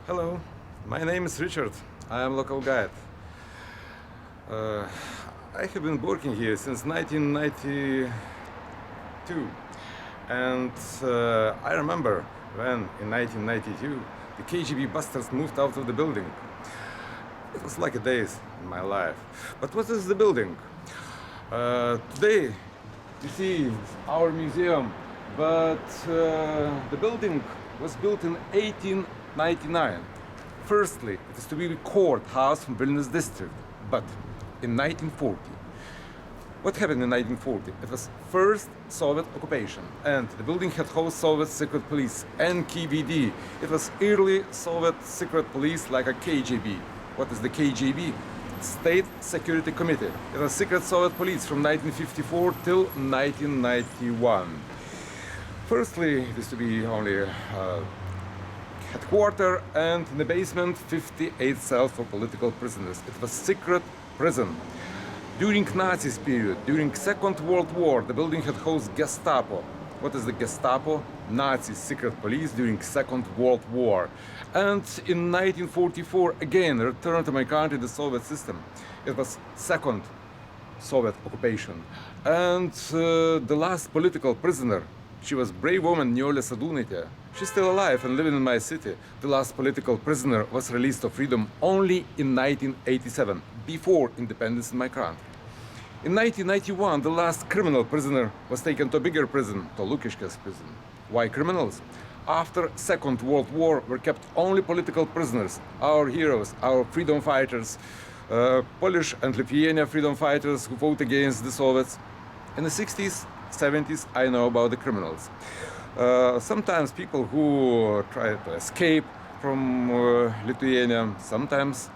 Hello, my name is Richard. I am local guide. I have been working here since 1992, and I remember when in 1992 the KGB bastards moved out of the building. It was like a days in my life. But what is the building? Today you see our museum, but the building was built in 1899. Firstly, it is to be the courthouse from Vilnius district, but in 1940. What happened in 1940? It was first Soviet occupation, and the building had housed Soviet secret police and KGB. It was early Soviet secret police like a KGB. What is the KGB? State Security Committee. It was secret Soviet police from 1954 till 1991. Firstly, it is to be only headquarters, and in the basement 58 cells for political prisoners. It was secret prison. During Nazis period, during Second World War, the building had housed Gestapo. What is the Gestapo? Nazi secret police during Second World War. And in 1944, again, returned to my country the Soviet system. It was second Soviet occupation. And the last political prisoner, she was brave woman, Niolia Sadunite. She's still alive and living in my city. The last political prisoner was released to freedom only in 1987, before independence in my country. In 1991, the last criminal prisoner was taken to a bigger prison, to Lukiškės prison. Why criminals? After Second World War were kept only political prisoners, our heroes, our freedom fighters, Polish and Lithuanian freedom fighters who fought against the Soviets. In the 60s, 70s, I know about the criminals. Sometimes people who try to escape from Lithuania, sometimes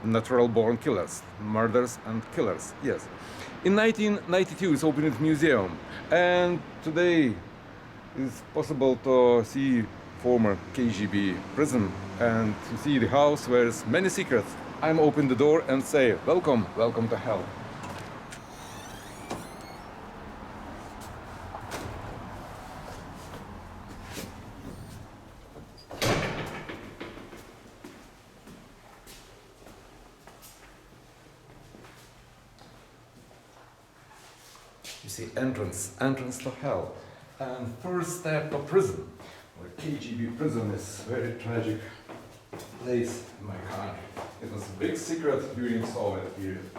natural-born killers, murderers and killers, yes. In 1992 is opened a museum, and today it's possible to see former KGB prison and to see the house where there's many secrets. I'm open the door and say, welcome, welcome to hell. You see, entrance to hell. And first step to prison, where KGB prison is a very tragic place in my country. It was a big secret during Soviet period.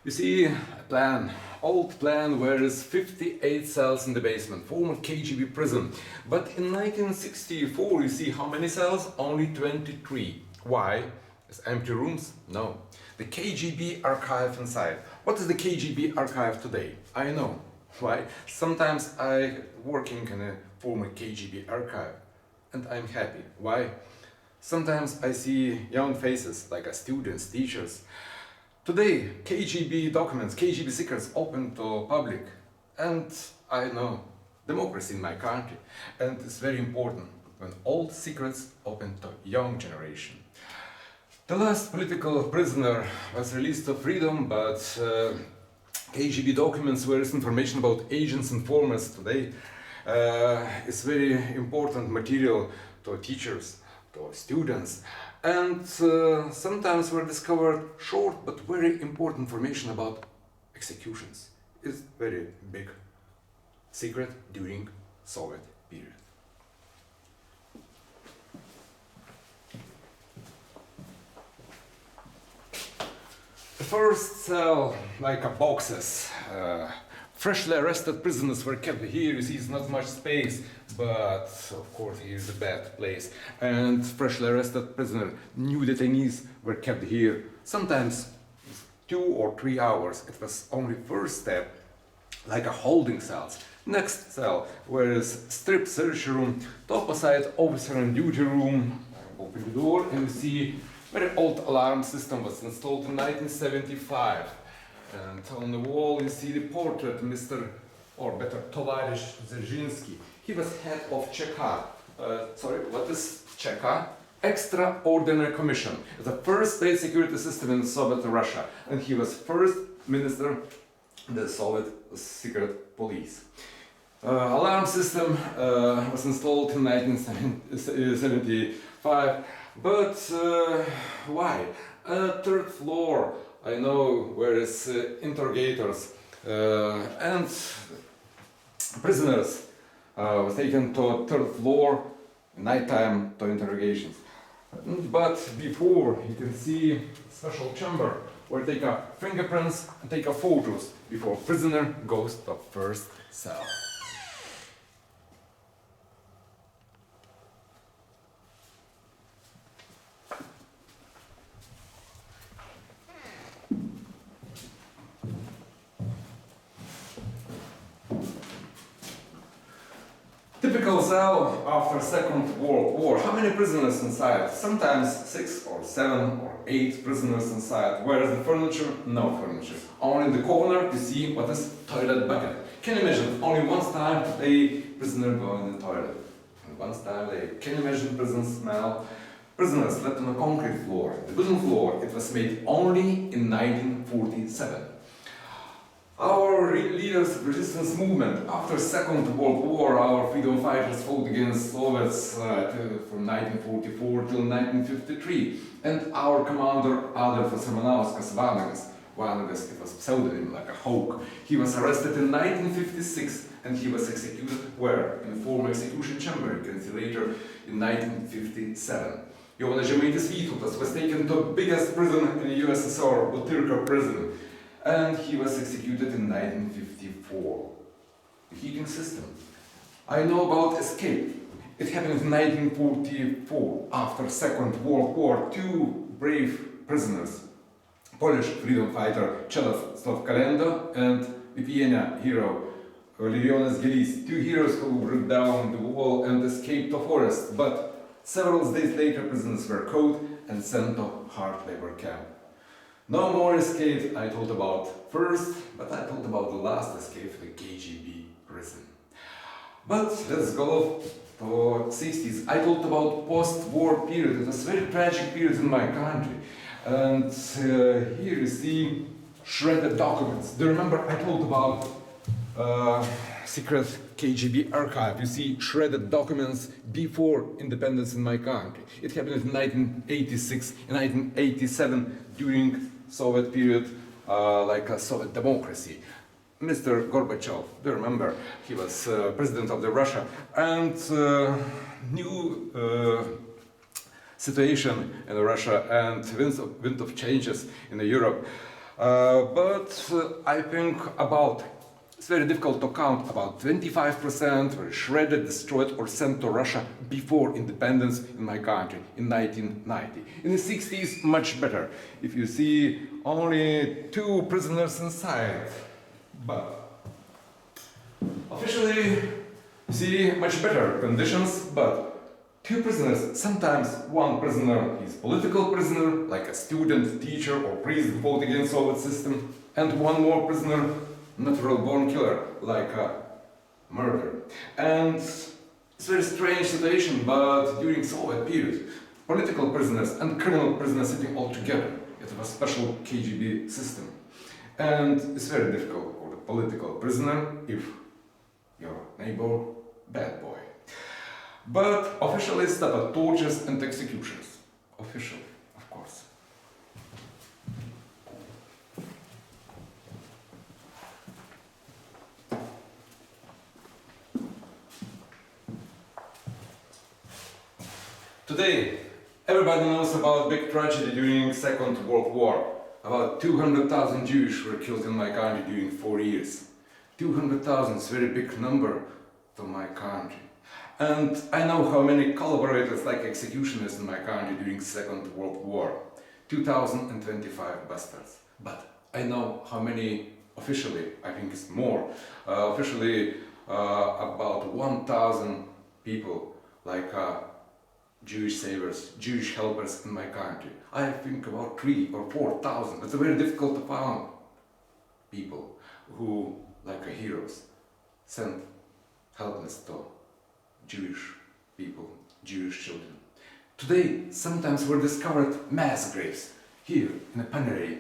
You see, a plan, old plan, where is 58 cells in the basement, former KGB prison. But in 1964, you see how many cells? Only 23. Why? Is empty rooms? No. The KGB archive inside. What is the KGB archive today? I know. Why? Sometimes I working in a former KGB archive, and I'm happy. Why? Sometimes I see young faces, like students, teachers. Today, KGB documents, KGB secrets open to public, and I know democracy in my country, and it's very important when old secrets open to young generation. The last political prisoner was released to freedom, but KGB documents where is information about agents and informers today is very important material to teachers, to students. And sometimes were discovered short but very important information about executions. It's very big secret during Soviet period. The first cell, like a boxes. Freshly arrested prisoners were kept here. You see, it's not much space, but of course, here's a bad place. And freshly arrested prisoner, new detainees were kept here. Sometimes 2 or 3 hours. It was only first step, like a holding cells. Next cell, where is strip search room, top side officer and duty room. Open the door and you see very old alarm system was installed in 1975. And on the wall you see the portrait Mr. or better Tovarzysz Dzerzhinsky. He was head of Cheka. Sorry, what is Cheka? Extraordinary Commission, the first state security system in Soviet Russia, and he was first minister in the Soviet secret police. Alarm system was installed in 1975, but why? Third floor, I know where is interrogators and prisoners was taken to third floor nighttime to interrogations. But before, you can see special chamber where take a fingerprints and take a photos before prisoner goes to first cell. Typical cell after Second World War. How many prisoners inside? Sometimes 6 or 7 or 8 prisoners inside. Where is the furniture? No furniture. Only in the corner you see what is toilet bucket. Can you imagine? Only once time a prisoner go in the toilet. And once time they can you imagine prison smell. Prisoners slept on a concrete floor. The wooden floor, it was made only in 1947. Our leaders of resistance movement after Second World War, our freedom fighters fought against Soviets from 1944 till 1953, and our commander Adolfas Ramanauskas Vanagas, it was pseudonym like a hawk. He was arrested in 1956 and he was executed where? In the former execution chamber, you can see later, in 1957. Jonas Žemaitis Vytautas was taken to the biggest prison in the USSR, Butyrka prison. And he was executed in 1954. The heating system. I know about escape. It happened in 1944, after Second World War. 2 brave prisoners, Polish freedom fighter Czesław Kalenda and Lithuania hero Valerijonas Gelis. 2 heroes who broke down the wall and escaped to forest, but several days later prisoners were caught and sent to hard labor camp. No more escape I told about first, but I told about the last escape, the KGB prison. But let's go to 60s. I told about post-war period. It was a very tragic period in my country. And here you see shredded documents. Do you remember I told about secret KGB archive? You see shredded documents before independence in my country. It happened in 1986, in 1987, during Soviet period, like a Soviet democracy. Mr. Gorbachev, do you remember, he was president of the Russia, and new situation in Russia and wind of changes in Europe. But I think about, it's very difficult to count, about 25% were shredded, destroyed or sent to Russia before independence in my country in 1990. In the 60s, much better. If you see only 2 prisoners inside, but officially you see much better conditions, but 2 prisoners, sometimes 1 prisoner is political prisoner, like a student, teacher or priest who fought against Soviet system, and 1 more prisoner, natural born killer, like a murder. And it's a very strange situation, but during Soviet period, political prisoners and criminal prisoners sitting all together. It was a special KGB system. And it's very difficult for the political prisoner if your neighbor, bad boy. But officially stopped tortures and executions. Officially, of course. Today, everybody knows about big tragedy during Second World War. About 200,000 Jews were killed in my country during 4 years. 200,000 is a very big number to my country. And I know how many collaborators like executioners in my country during Second World War. 2,025 bastards. But I know how many officially, I think it's more, officially about 1,000 people like Jewish savers, Jewish helpers in my country. I think about 3,000 or 4,000. It's very difficult to find people who, like heroes, send helpless to Jewish people, Jewish children. Today, sometimes were discovered mass graves here in a Panerai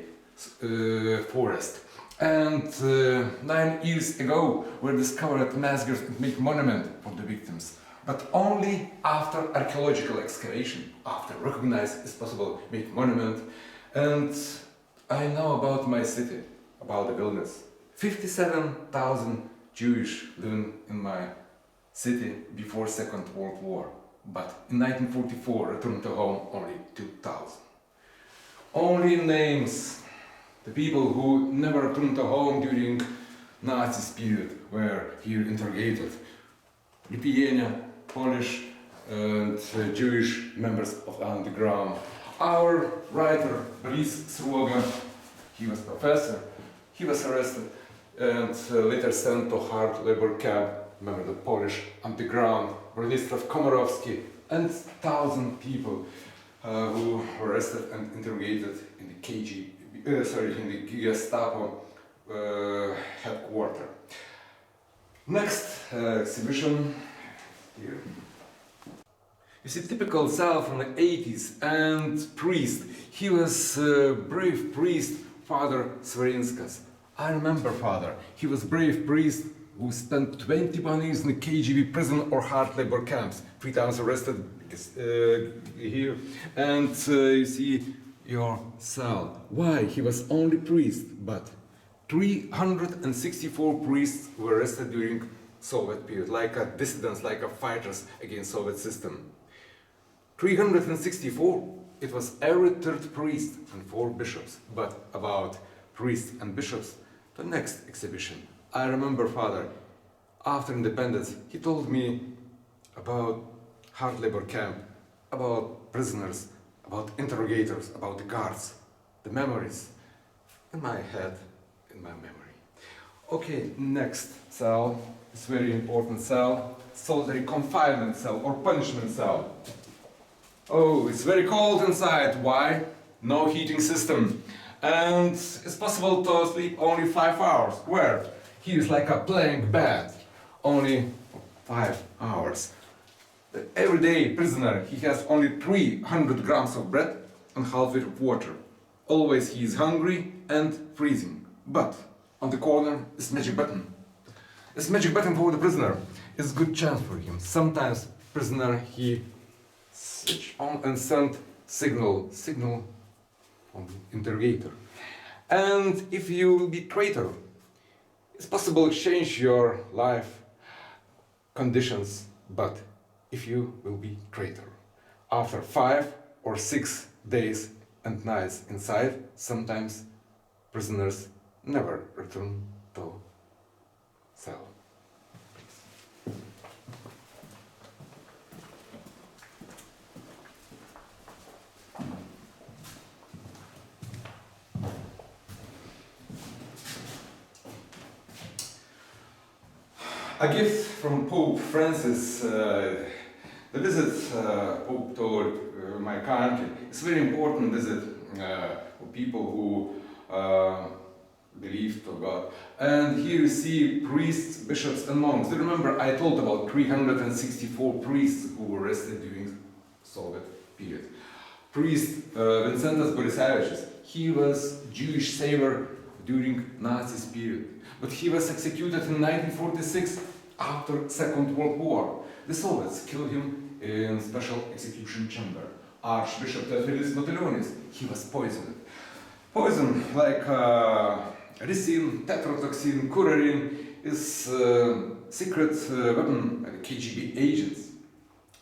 forest. And 9 years ago were discovered mass graves and make monument for the victims. But only after archaeological excavation, after recognized it's possible make monument. And I know about my city, about the Vilnius. 57,000 Jewish living in my city before Second World War. But in 1944 returned to home only 2,000. Only names, the people who never returned to home during Nazi period were here interrogated. Lithuania, Polish and Jewish members of the underground. Our writer, Boris Sruoga, he was professor, he was arrested and later sent to hard labor camp. Remember the Polish underground, Bronisław Komorowski, and 1,000 people who were arrested and interrogated in the KGB, in the Gestapo headquarters. Next exhibition here. You see typical cell from the 80s and priest. He was a brave priest, Father Sverinskas. I remember father. He was brave priest who spent 21 years in the KGB prison or hard labor camps. 3 times arrested here. And you see your cell. Why? He was only priest, but 364 priests were arrested during Soviet period, like a dissidents, like a fighters against Soviet system. 364, it was every 3rd priest and 4 bishops. But about priests and bishops, the next exhibition. I remember father, after independence, he told me about hard labor camp, about prisoners, about interrogators, about the guards, the memories in my head, in my memory. Okay, next cell, it's very important cell, solitary confinement cell or punishment cell. Oh, it's very cold inside. Why? No heating system. And it's possible to sleep only 5 hours. Where? Here is like a plank bed. Only 5 hours. The everyday prisoner, he has only 300 grams of bread and half liter of water. Always he is hungry and freezing. But on the corner is magic button. This magic button for the prisoner is a good chance for him. Sometimes prisoner he switch on and send signal on the interrogator. And if you will be traitor, it's possible to change your life conditions, but if you will be traitor. After 5 or 6 days and nights inside, sometimes prisoners never return to cell. A gift from Pope Francis, the visit Pope to my country. It's a very important visit for people who believe to God. And here you see priests, bishops and monks. Do you remember I told about 364 priests who were arrested during Soviet period. Priest Vincentas Borisevičius, he was Jewish savior during Nazi period. But he was executed in 1946 after Second World War. The Soviets killed him in special execution chamber. Archbishop Teofilis Matulionis, he was poisoned. Poison like ricin, tetrodotoxin, curarin is secret weapon by the KGB agents.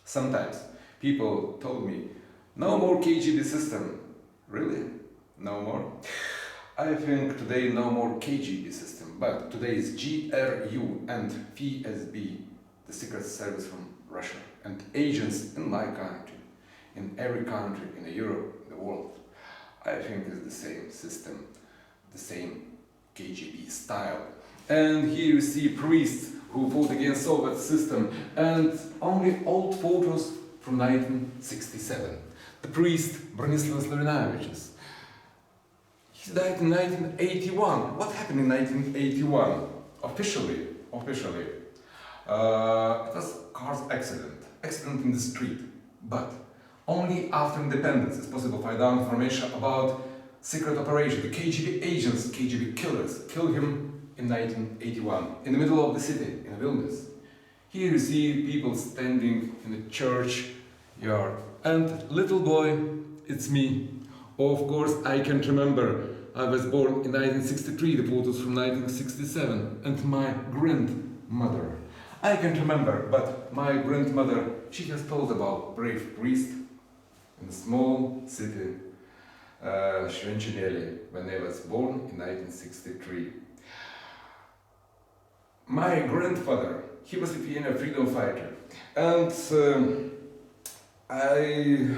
Sometimes people told me, no more KGB system. Really? No more? I think today no more KGB system, but today is GRU and FSB, the secret service from Russia, and agents in my country, in every country in Europe, in the world. I think it's the same system, the same KGB style. And here you see priests who fought against Soviet system, and only old photos from 1967. The priest Bronisław Slawinavičius. He died in 1981. What happened in 1981? Officially, it was a car accident in the street. But Only after independence it's possible to find out information about secret operation. The KGB agents, KGB killers, killed him in 1981 in the middle of the city, in Vilnius. Here you see people standing in the church yard. And little boy, it's me. Of course, I can't remember. I was born in 1963, the photos from 1967, and my grandmother. I can't remember, but my grandmother, she has told about brave priest in a small city, Švenčionėliai, when I was born in 1963. My grandfather, he was a Lithuanian freedom fighter, and I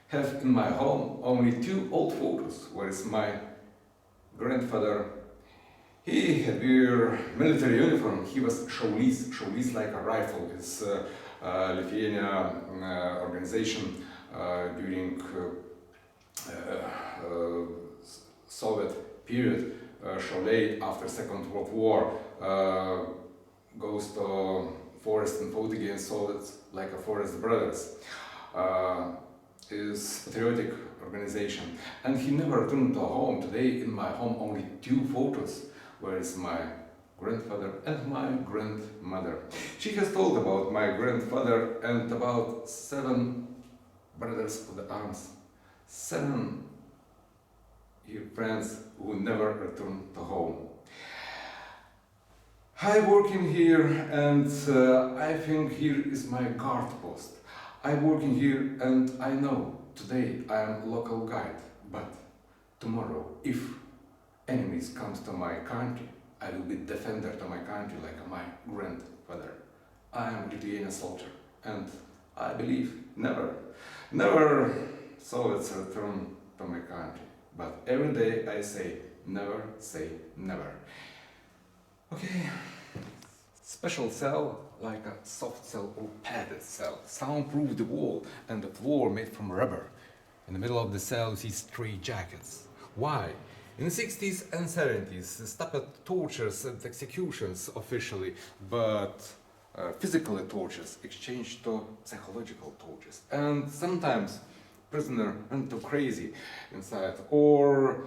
have in my home only 2 old photos, whereas my grandfather, he had wear military uniform. He was Šaulys like a rifle. It's Lithuania organization during Soviet period. Šauliai after Second World War goes to forest and fought against Soviets like a forest brothers. Is patriotic organization, and he never returned to home. Today in my home only 2 photos, where is my grandfather and my grandmother. She has told about my grandfather and about 7 brothers of the arms, 7 friends who never returned to home. I work in here, and I think here is my guard post. I work in here, and I know today I am local guide, but tomorrow, if enemies comes to my country, I will be defender to my country like my grandfather. I am Lithuanian soldier, and I believe never Soviets return to my country. But every day I say never. Okay. Special cell, like a soft cell or padded cell, soundproof the wall and the floor made from rubber. In the middle of the cell you see stray jackets. Why? In the 60s and 70s, they stopped tortures and executions officially, but physical tortures exchanged to psychological tortures. And sometimes prisoner went too crazy inside, or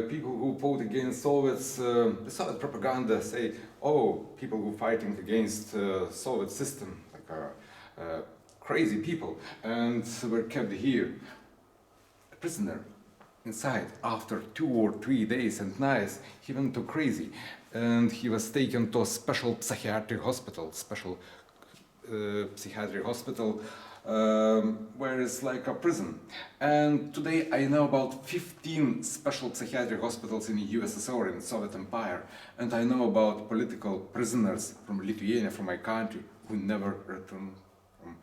people who fought against Soviets, the Soviet propaganda say, oh, people who fighting against Soviet system, like crazy people, and were kept here. A prisoner inside, after 2 or 3 days and nights, he went too crazy, and he was taken to a special psychiatric hospital, where it's like a prison. And today I know about 15 special psychiatric hospitals in the USSR, in the Soviet Empire, and I know about political prisoners from Lithuania, from my country, who never returned from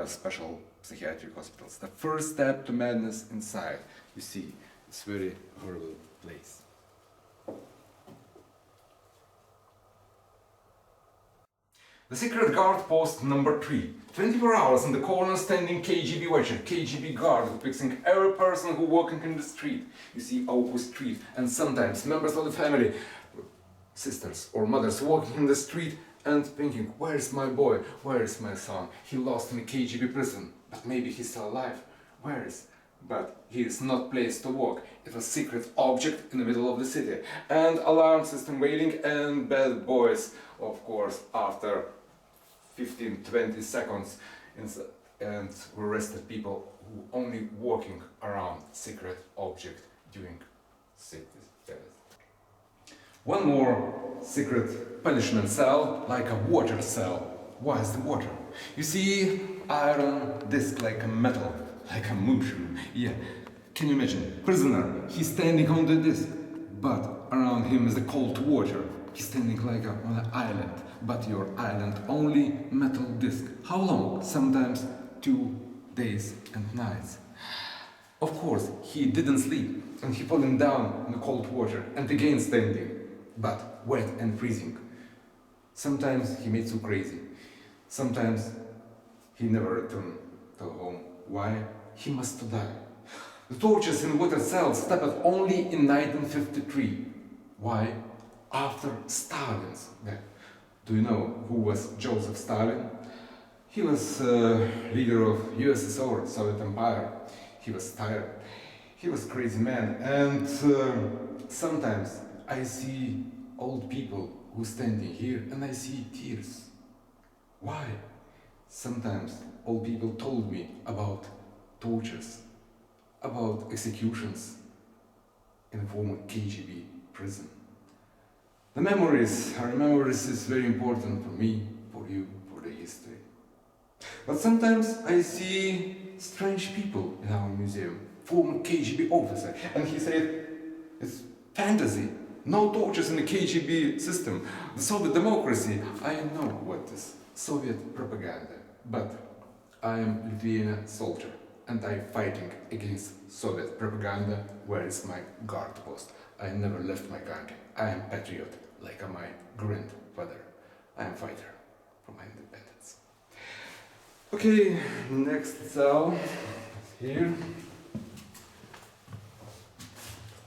special psychiatric hospitals. The first step to madness inside, you see, it's a very horrible place. The secret guard post number 3. 24 hours in the corner standing KGB watcher, KGB guard fixing every person who walking in the street. You see open street, and sometimes members of the family, sisters or mothers walking in the street and thinking, where is my boy, where is my son? He lost in a KGB prison, but maybe he's still alive. Where is? But he is not placed to walk. It was secret object in the middle of the city. And alarm system waiting, and bad boys, of course, after 15-20 seconds, and arrested people who only walking around secret object during cities. One more secret punishment cell, like a water cell. Why is the water? You see iron disc like a metal, like a mushroom. Yeah, can you imagine? Prisoner, he's standing on the disc, but around him is the cold water. He's standing like on an island, but your island only metal disc. How long? Sometimes 2 days and nights. Of course, he didn't sleep, and he falling down in the cold water, and again standing, but wet and freezing. Sometimes he made so crazy. Sometimes he never returned to home. Why? He must die. The tortures in water cells stopped only in 1953. Why? After Stalin's death. Do you know who was Joseph Stalin? He was leader of USSR, Soviet Empire. He was tired. He was crazy man. And sometimes I see old people who standing here and I see tears. Why? Sometimes old people told me about tortures, about executions in a former KGB prison. The memories, I remember this is very important for me, for you, for the history. But sometimes I see strange people in our museum, former KGB officer, and he said, it's fantasy, no tortures in the KGB system. The Soviet democracy, I know what is Soviet propaganda, but I am Lithuanian soldier and I'm fighting against Soviet propaganda. Where is my guard post? I never left my country. I am patriot, like my grandfather. I am fighter for my independence. Okay, next cell here.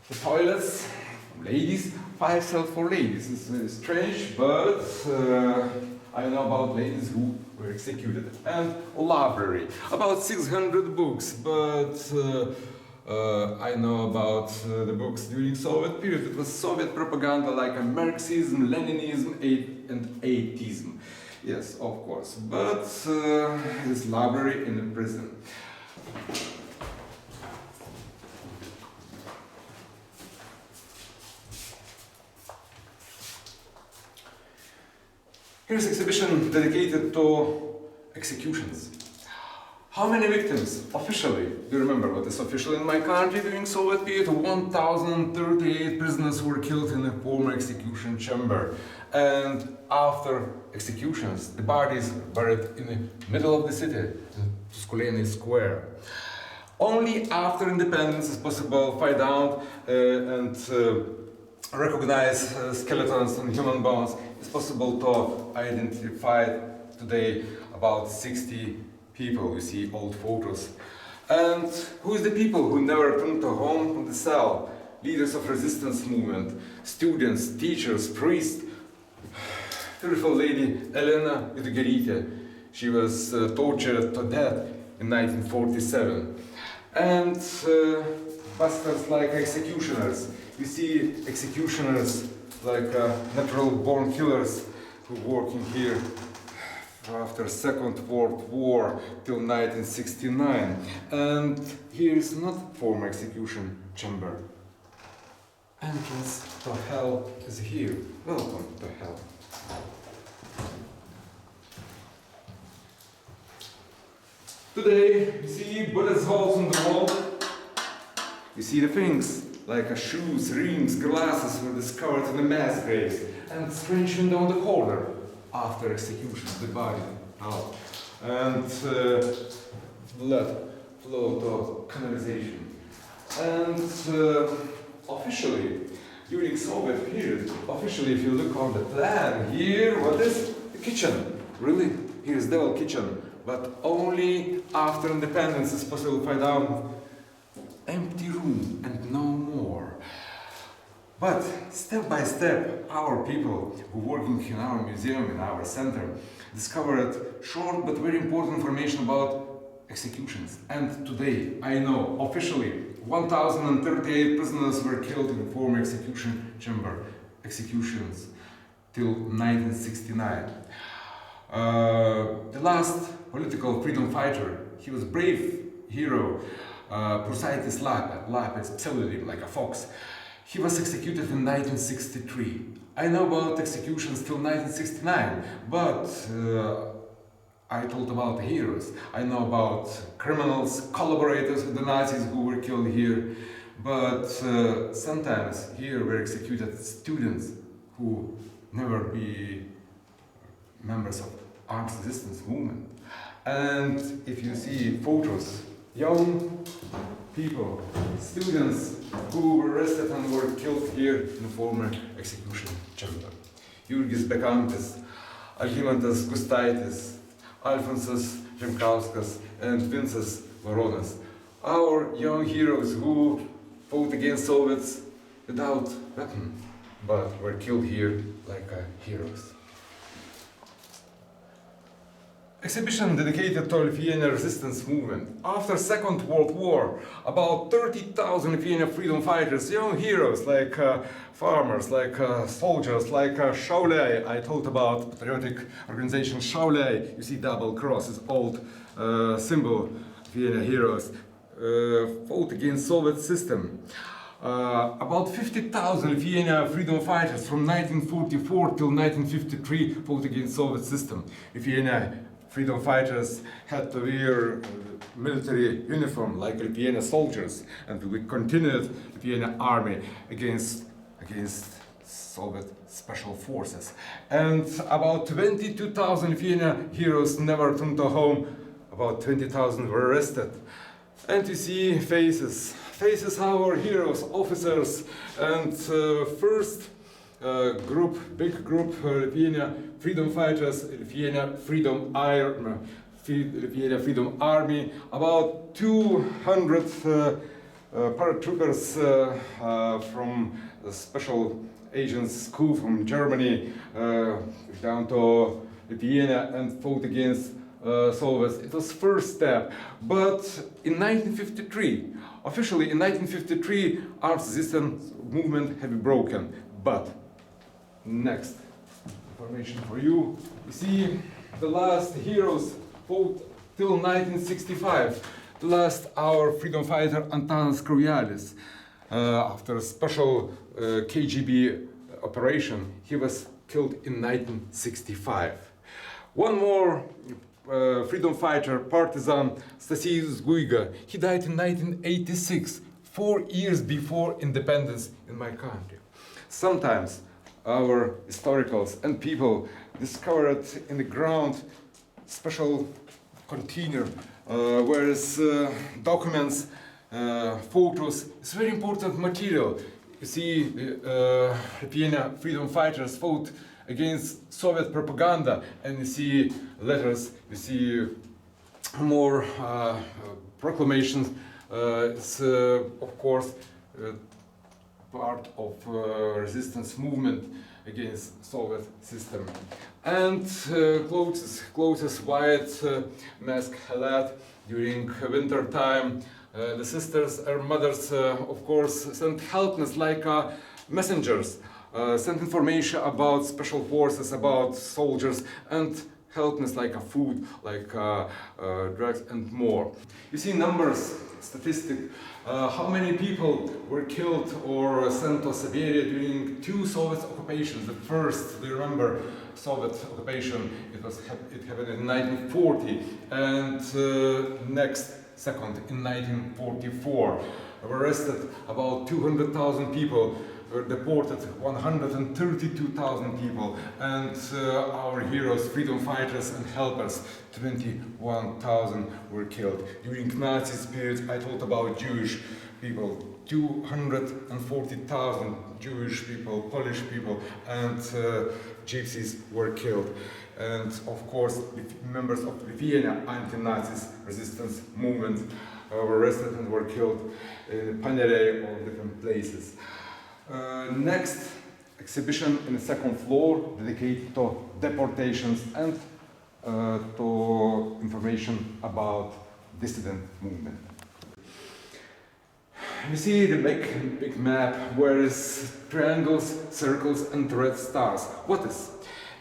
The toilets, ladies, 5 cells for ladies. It's very strange, but I know about ladies who were executed. And library, about 600 books, but I know about the books during Soviet period. It was Soviet propaganda like Marxism, Leninism, and atheism. Yes, of course, but this library in the prison. Here's exhibition dedicated to executions. How many victims? Officially, do you remember what is official in my country during Soviet period? 1,038 prisoners were killed in a former execution chamber. And after executions, the bodies were buried in the middle of the city, in Tuskulėnai Square. Only after independence is possible to find out and recognize skeletons and human bones. It's possible to identify today about 60 people. You see old photos. And who is the people who never returned to home from the cell? Leaders of resistance movement, students, teachers, priests. Beautiful lady Elena Idgarytė. She was tortured to death in 1947. And bastards like executioners. You see executioners like natural born killers who working here after Second World War till 1969. And here is not former execution chamber. Entrance to hell is here. Welcome to hell. Today you see bullet holes in the wall. You see the things like shoes, rings, glasses were discovered in the mass graves, and strange window on the corner after execution, the body out, and blood flow to canalization. And officially, during Soviet period, officially, if you look on the plan here, what is the kitchen? Really, here is devil kitchen, but only after independence is possible to find out empty room and no more. But step by step, our people who working in our museum, in our center, discovered short but very important information about executions. And today, I know officially 1,038 prisoners were killed in the former execution chamber, executions till 1969. The last political freedom fighter, he was brave hero, Prusaitis Lapė, it's pseudonym like a fox. He was executed in 1963. I know about executions till 1969, but I told about the heroes. I know about criminals, collaborators with the Nazis who were killed here, but sometimes here were executed students who never be members of armed resistance movement. And if you see photos, young people, students who were arrested and were killed here in the former execution chamber. Jurgis Bekantis, Algimantas Gustaitis, Alfonsas Žemkauskas, and Vincas Varonas. Our young heroes who fought against Soviets without weapon, but were killed here like heroes. Exhibition dedicated to Lithuania resistance movement. After Second World War, about 30,000 Lithuanian freedom fighters, young heroes like farmers, like soldiers, like Šauliai. I told about patriotic organization Šauliai. You see double cross is old symbol Lithuania heroes. Fought against Soviet system. About 50,000 Lithuania freedom fighters from 1944 till 1953 fought against Soviet system. Lithuania freedom fighters had to wear military uniform like Lithuania soldiers, and we continued Lithuania army against Soviet special forces. And about 22,000 Lithuania heroes never returned to home. About 20,000 were arrested. And you see faces our heroes, officers, and first big group, Lithuania freedom fighters, Lithuania Freedom Army, about 200 paratroopers from the special agents school from Germany down to Lithuania and fought against Soviets. It was first step, but in 1953, officially in 1953, arms resistance movement had been broken. But next information for you. You see, the last heroes fought till 1965. The last our freedom fighter Antanas Kraujelis. After a special KGB operation, he was killed in 1965. One more freedom fighter, partisan, Stasys Guiga. He died in 1986, 4 years before independence in my country. Sometimes our historians and people discovered in the ground special container where is documents, photos. It's very important material. You see, Lithuania freedom fighters fought against Soviet propaganda, and you see letters, you see more proclamations. It's of course part of resistance movement against Soviet system. And clothes white mask halat during winter time. The sisters and mothers, of course, sent helpless like messengers. Sent information about special forces, about soldiers, and helpless like food, like drugs and more. You see numbers, statistic, how many people were killed or sent to Siberia during two Soviet occupations. The first, do you remember, Soviet occupation, it happened in 1940, and second in 1944. Were arrested about 200,000 people. Were deported 132,000 people, and our heroes, freedom fighters and helpers, 21,000 were killed. During Nazi period, I told about Jewish people, 240,000 Jewish people, Polish people, and gypsies were killed. And of course, members of Lithuania anti-Nazis resistance movement were arrested and were killed in Paneriai or different places. Next exhibition in the second floor dedicated to deportations and to information about dissident movement. You see the big map where is triangles, circles and red stars. What is?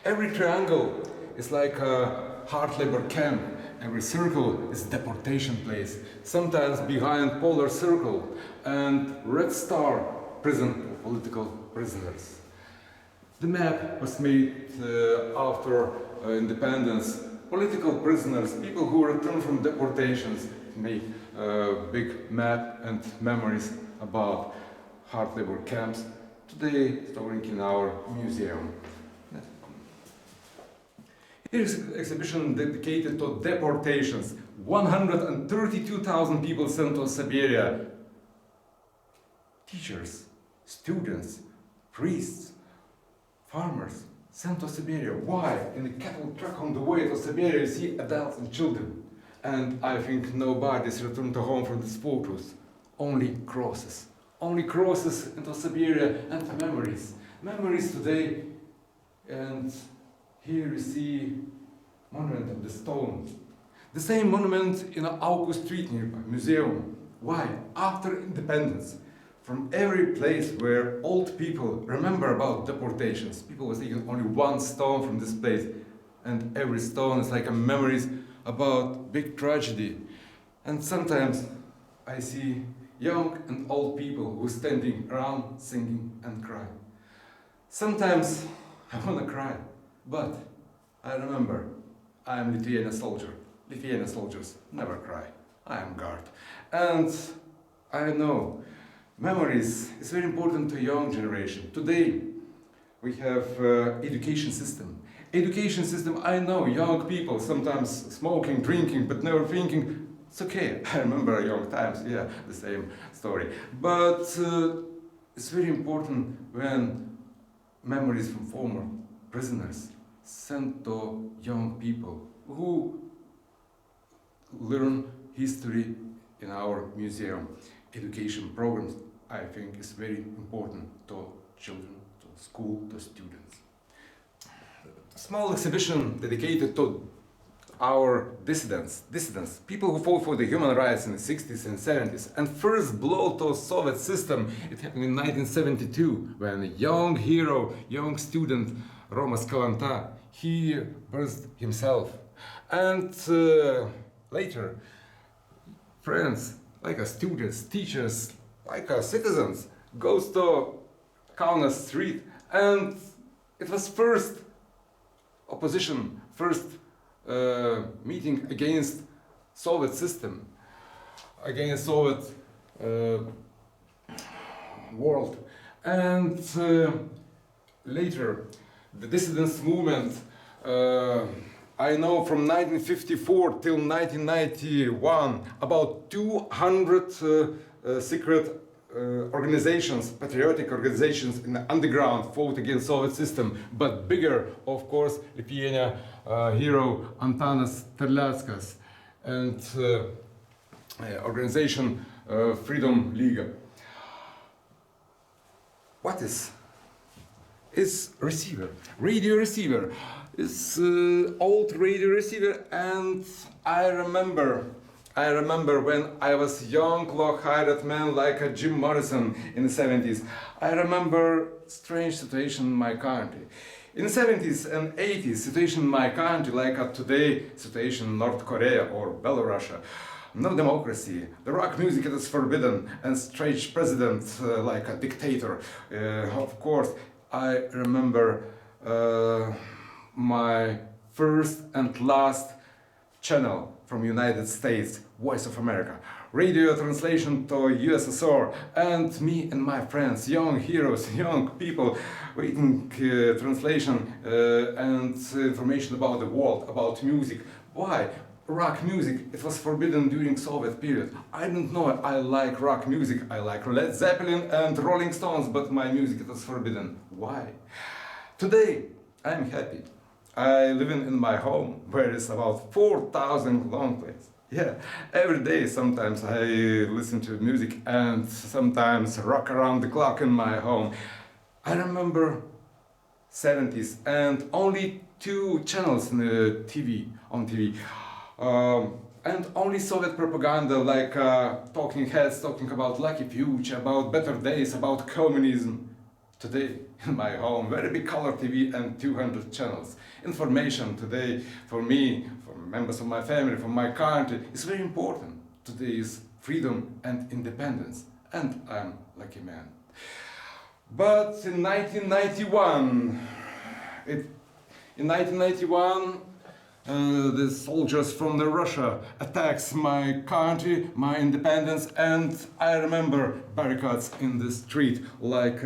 Every triangle is like a hard labor camp. Every circle is a deportation place. Sometimes behind polar circle and red star prison of political prisoners. The map was made after independence. Political prisoners, people who returned from deportations, made a big map and memories about hard labor camps, today storing in our museum. Here's an exhibition dedicated to deportations. 132,000 people sent to Siberia. Teachers, students, priests, farmers sent to Siberia. Why? In the cattle truck on the way to Siberia you see adults and children. And I think nobody's returned to home from these photos. Only crosses. Only crosses into Siberia and memories. Memories today. And here you see monument of the stone. The same monument in August Street Museum. Why? After independence, from every place where old people remember about deportations, people were taking only one stone from this place, and every stone is like a memories about big tragedy. And sometimes I see young and old people who are standing around singing and crying. Sometimes I want to cry, but I remember I am Lithuanian soldier. Lithuanian soldiers never cry. I am guard. And I know memories is very important to young generation. Today we have education system. Education system, I know young people sometimes smoking, drinking, but never thinking, it's okay. I remember young times, yeah, the same story. But it's very important when memories from former prisoners sent to young people who learn history in our museum. Education programs, I think, is very important to children, to school, to students. A small exhibition dedicated to our dissidents, people who fought for the human rights in the 60s and 70s. And first blow to Soviet system, it happened in 1972, when a young hero, young student, Romas Kalanta, he burst himself. And later, friends, like students, teachers, like citizens, goes to Kaunas street, and it was first opposition, first meeting against Soviet system, against Soviet world. And later, the dissidents movement, I know from 1954 till 1991, about 200 secret organizations, patriotic organizations in the underground fought against Soviet system, but bigger, of course, Lithuania hero Antanas Terleckas and organization Freedom League. What is receiver, radio receiver. It's old radio receiver, and I remember when I was young, low-hired man like a Jim Morrison in the 70s. I remember strange situation in my country. In the 70s and 80s, situation in my country like a today situation in North Korea or Belarus. No democracy, the rock music is forbidden, and strange president like a dictator. Of course, I remember my first and last channel from United States, Voice of America, radio translation to USSR, and me and my friends, young heroes, young people, waiting translation and information about the world, about music. Why? Rock music, it was forbidden during Soviet period. I don't know, I like rock music, I like Led Zeppelin and Rolling Stones, but my music, it was forbidden. Why? Today, I'm happy. I live in my home, where it's about 4,000 long plays. Yeah, every day sometimes I listen to music and sometimes rock around the clock in my home. I remember 70s and only 2 channels on TV. And only Soviet propaganda like talking heads talking about lucky future, about better days, about communism. Today, in my home, very big color TV and 200 channels. Information today, for me, for members of my family, for my country, is very important. Today is freedom and independence, and I'm lucky man. But in 1991, the soldiers from Russia attacks my country, my independence, and I remember barricades in the street, like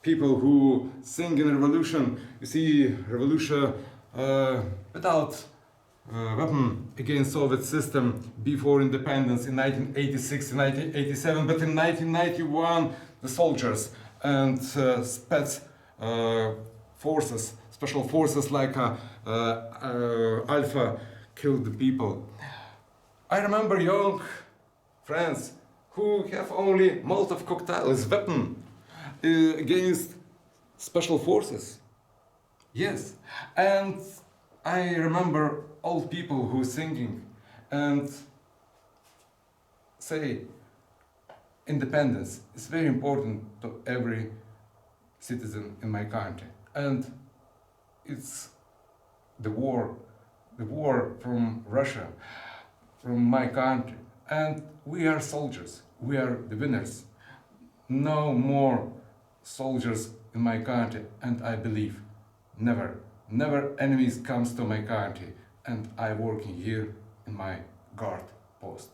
people who sing in revolution. You see, revolution without weapon against Soviet system before independence in 1986 and 1987, but in 1991 the soldiers and special forces like Alpha killed the people. I remember young friends who have only Molotov cocktails, weapon against special forces. Yes, and I remember old people who singing and say independence is very important to every citizen in my country, and it's the war from Russia, from my country, and we are soldiers, we are the winners. No more soldiers in my country, and I believe never enemies comes to my country, and I working here in my guard post.